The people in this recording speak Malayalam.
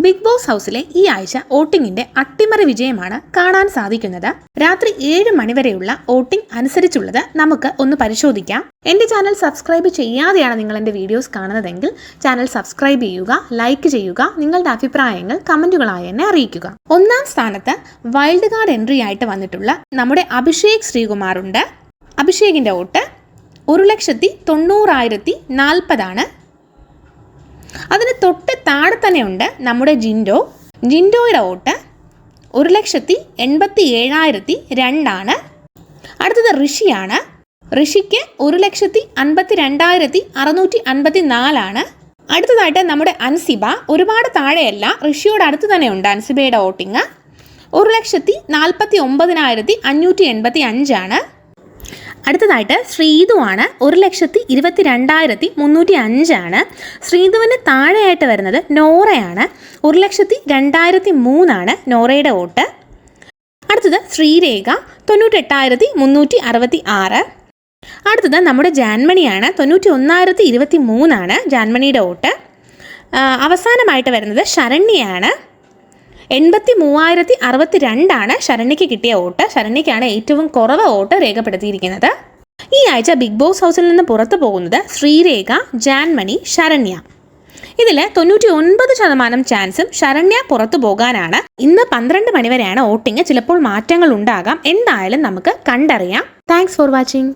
ബിഗ് ബോസ് ഹൗസിലെ ഈ ആഴ്ച വോട്ടിങ്ങിന്റെ അട്ടിമറി വിജയമാണ് കാണാൻ സാധിക്കുന്നത്. രാത്രി 7 മണിവരെയുള്ള വോട്ടിംഗ് അനുസരിച്ചുള്ളത് നമുക്ക് ഒന്ന് പരിശോധിക്കാം. എന്റെ ചാനൽ സബ്സ്ക്രൈബ് ചെയ്യാതെയാണ് നിങ്ങൾ എന്റെ വീഡിയോസ് കാണുന്നതെങ്കിൽ ചാനൽ സബ്സ്ക്രൈബ് ചെയ്യുക, ലൈക്ക് ചെയ്യുക, നിങ്ങളുടെ അഭിപ്രായങ്ങൾ കമന്റുകളായി എന്നെ അറിയിക്കുക. ഒന്നാം സ്ഥാനത്ത് വൈൽഡ് കാർഡ് എൻട്രി ആയിട്ട് വന്നിട്ടുള്ള നമ്മുടെ അഭിഷേക് ശ്രീകുമാർ ഉണ്ട്. അഭിഷേകിന്റെ വോട്ട് 1,90,040 അതിന് തൊട്ട് താഴെ തന്നെ ഉണ്ട് നമ്മുടെ ജിൻഡോയുടെ വോട്ട് 1,87,002 അടുത്തത് ഋഷിയാണ്. ഋഷിക്ക് 1,52,654 അടുത്തതായിട്ട് നമ്മുടെ അൻസിബ. ഒരുപാട് താഴെയല്ല, ഋഷിയോട് അടുത്ത് തന്നെ ഉണ്ട് അൻസിബയുടെ വോട്ടിങ് 1,49,585. അടുത്തതായിട്ട് ശ്രീതു ആണ്. 1,22,305. ശ്രീതുവിന് താഴെയായിട്ട് വരുന്നത് നോറയാണ്. 1,02,003 നോറയുടെ വോട്ട്. അടുത്തത് ശ്രീരേഖ 98,366. അടുത്തത് നമ്മുടെ ജാൻമണിയാണ്. 91,023 ജാൻമണിയുടെ വോട്ട്. അവസാനമായിട്ട് വരുന്നത് ശരണ്യയാണ്. 83,062 ശരണ്യയ്ക്ക് കിട്ടിയ വോട്ട്. ശരണ്യയ്ക്കാണ് ഏറ്റവും കുറവ് വോട്ട് രേഖപ്പെടുത്തിയിരിക്കുന്നത്. ഈ ആഴ്ച ബിഗ് ബോസ് ഹൗസിൽ നിന്ന് പുറത്തു പോകുന്നത് ശ്രീരേഖ, ജാൻമണി, ശരണ്യ. ഇതിൽ 99% ചാൻസും ശരണ്യ പുറത്തു പോകാനാണ്. ഇന്ന് 12 മണിവരെയാണ് വോട്ടിംഗ്. ചിലപ്പോൾ മാറ്റങ്ങൾ ഉണ്ടാകാം. എന്തായാലും നമുക്ക് കണ്ടറിയാം. Thanks for watching.